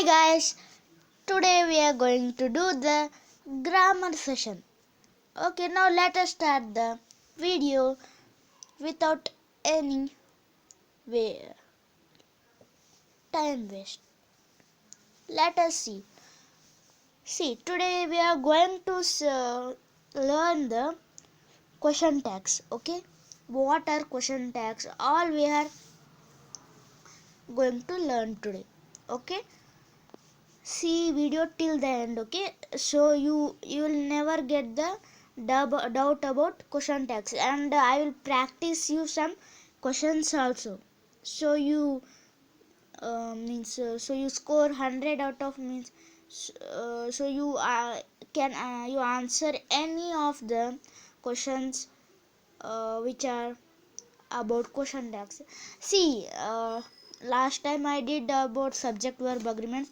Hi guys, today we are going to do the grammar session. Okay, now let us start the video without any way, time waste. Let us see. Today we are going to learn the question tags. Okay, what are question tags? All we are going to learn today. Okay, see video till the end. Okay, so you will never get the doubt about question tags, and I will practice you some questions also, so you so you score 100 out of means, so you can you answer any of the questions which are about question tags. Last time I did about subject verb agreements.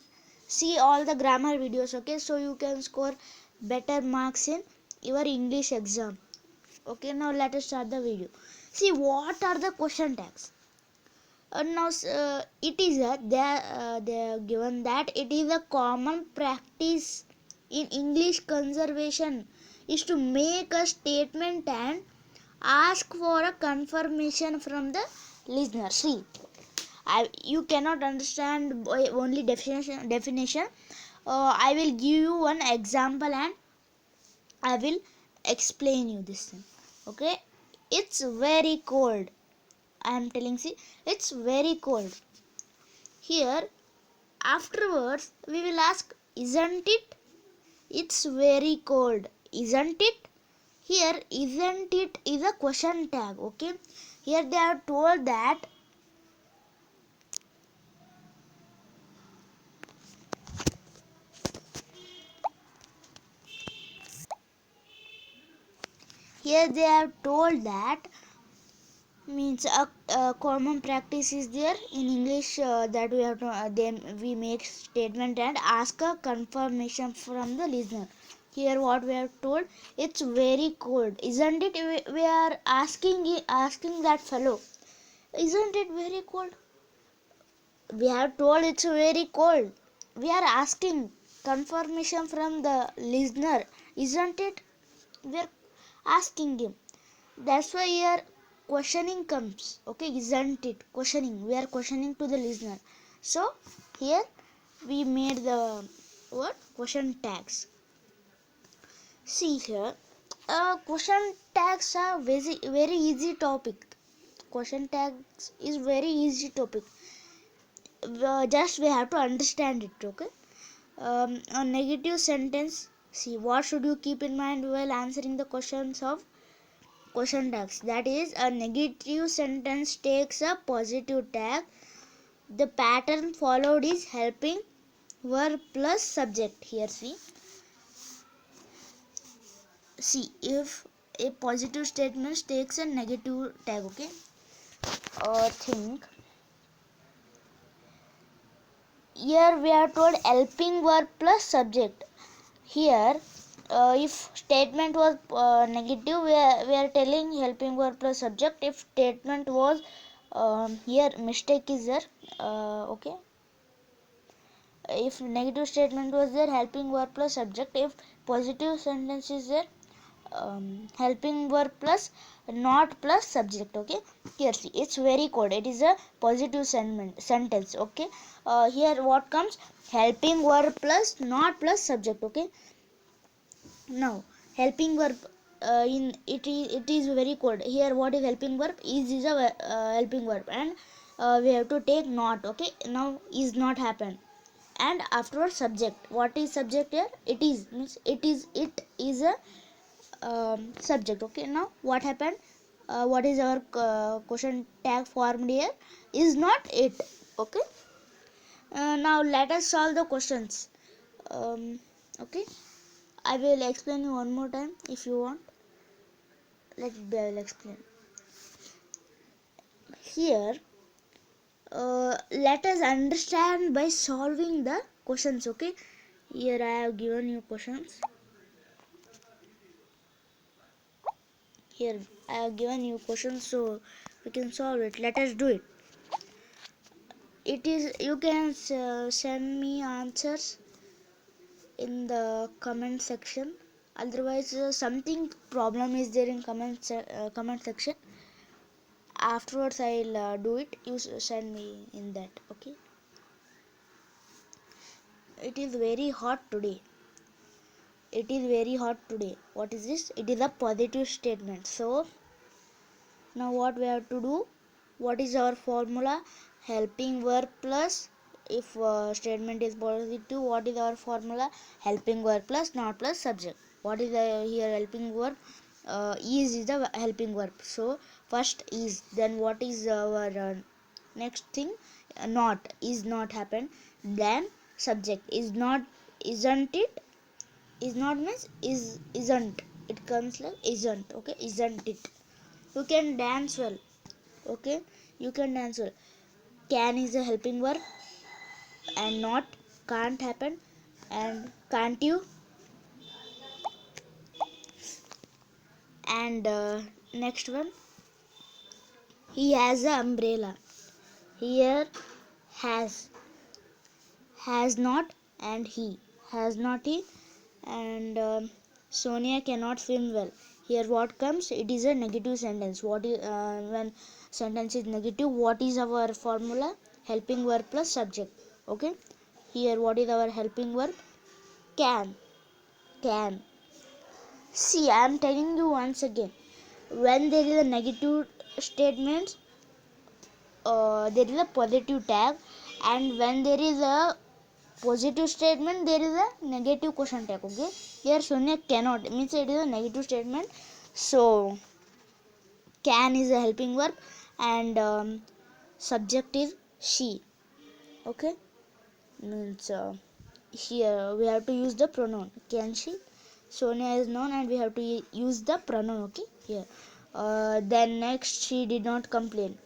See all the grammar videos. Okay, so you can score better marks in your English exam. Okay, now let us start the video. See, what are the question tags? It is they are given that it is a common practice in English conversation is to make a statement and ask for a confirmation from the listener. See, you cannot understand by only definition. I will give you one example and I will explain you this thing. Okay, it's very cold. I am telling, see, it's very cold. Here, afterwards, we will ask, isn't it? It's very cold, isn't it? Here, isn't it is a question tag. Okay, here they are told that here they are told that means a common practice is there in English, that we have to then we make statement and ask a confirmation from the listener. Here what we are told, it's very cold, isn't it? We are asking that fellow, isn't it very cold? We have told it's very cold. We are asking confirmation from the listener, isn't it? We are asking him. That's why here questioning comes. Okay, isn't it? Questioning. We are questioning to the listener. So here we made the what? Question tags. See here, question tags are very easy topic. Question tags is very easy topic. Just we have to understand it. Okay. A negative sentence. See, what should you keep in mind while answering the questions of question tags? That is, a negative sentence takes a positive tag. The pattern followed is helping verb plus subject. Here, see if a positive statement takes a negative tag. Okay, think here we are told helping verb plus subject. Here, if statement was negative, we are telling helping verb plus subject. If statement was here mistake is there. Okay, if negative statement was there, helping verb plus subject. If positive sentence is there, helping verb plus not plus subject. Okay, here see, it's very cold, it is a positive sentence. Okay, here what comes, helping verb plus not plus subject. Okay, now helping verb, it is very cold. Here what is helping verb, is a helping verb, and we have to take not. Okay, now is not happen, and afterwards subject. What is subject here? It is, means it is a subject. Okay, now what happened, what is our question tag formed here, is not it. Okay, now let us solve the questions. Okay, I will explain you one more time if you want. Let it be, I will explain. Here, let us understand by solving the questions. Okay, here I have given you questions. Here I have given you questions, so we can solve it. Let us do it. it is, you can send me answers in the comment section. Otherwise something problem is there in comment section. Afterwards I'll do it. You send me in that. Okay. It is very hot today. It is very hot today. What is this? It is a positive statement. So now what we have to do? What is our formula? Helping verb plus, if statement is positive, what is our formula? Helping verb plus not plus subject. What is here helping verb? Is the helping verb. So first is, then what is our next thing? Not, is not happened. Then subject is not, isn't it? Is not means is, isn't. It comes like isn't. Okay, isn't it? You can dance well. Okay, you can dance well. Can is a helping verb, and not, can't happen, and can't you, and next one, he has a umbrella. Here has not, and he has not he, and Sonia cannot swim well. Here what comes? It is a negative sentence. What is when sentence is negative? What is our formula? Helping verb plus subject. Okay. Here what is our helping verb? Can. Can. See, I am telling you once again. When there is a negative statement, there is a positive tag, and when there is a positive statement, there is a negative question tag. Okay. Here Sonia cannot means it is a negative statement. So can is a helping verb, and subject is she. Okay. Means here we have to use the pronoun can she. Sonia is known and we have to use the pronoun. Okay. Here then next, she did not complain.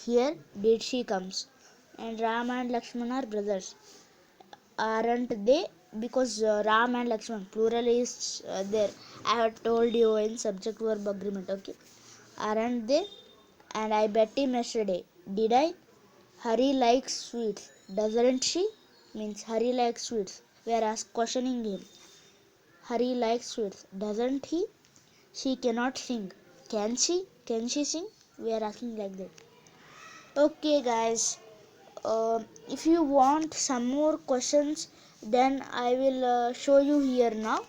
Here did she comes. And Ram and Lakshman are brothers, aren't they? Because Ram and Lakshman plural is there. I have told you in subject verb agreement. Okay. Aren't they? And I bet him yesterday. Did I? Hari likes sweets, doesn't she? Means Hari likes sweets. We are questioning him. Hari likes sweets, doesn't he? She cannot sing. Can she? Can she sing? We are asking like that. Okay, guys. If you want some more questions, then I will show you here now.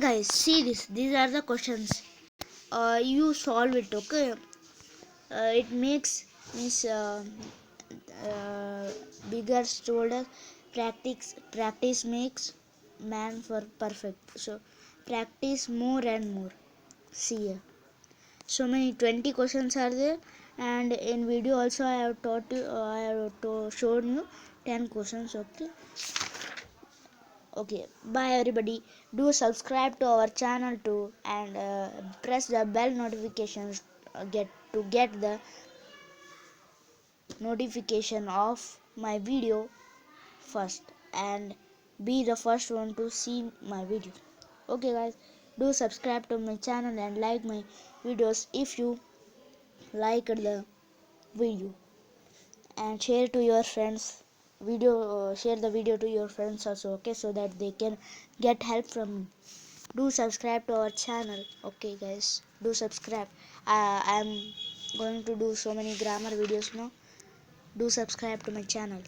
Guys, see this. These are the questions. You solve it. Okay. It makes means bigger shoulder. Practice makes man for perfect. So practice more and more. See here. So many 20 questions are there, and in video also I have taught you. I have shown you 10 questions. Okay. Okay. Bye everybody. Do subscribe to our channel too, and press the bell notifications get the notification of my video first, and be the first one to see my video. Okay guys, do subscribe to my channel and like my videos if you like the video, and share to your friends share the video to your friends also. Okay, so that they can get help from me. Do subscribe to our channel. Okay guys, do subscribe. I am going to do so many grammar videos now. Do subscribe to my channel.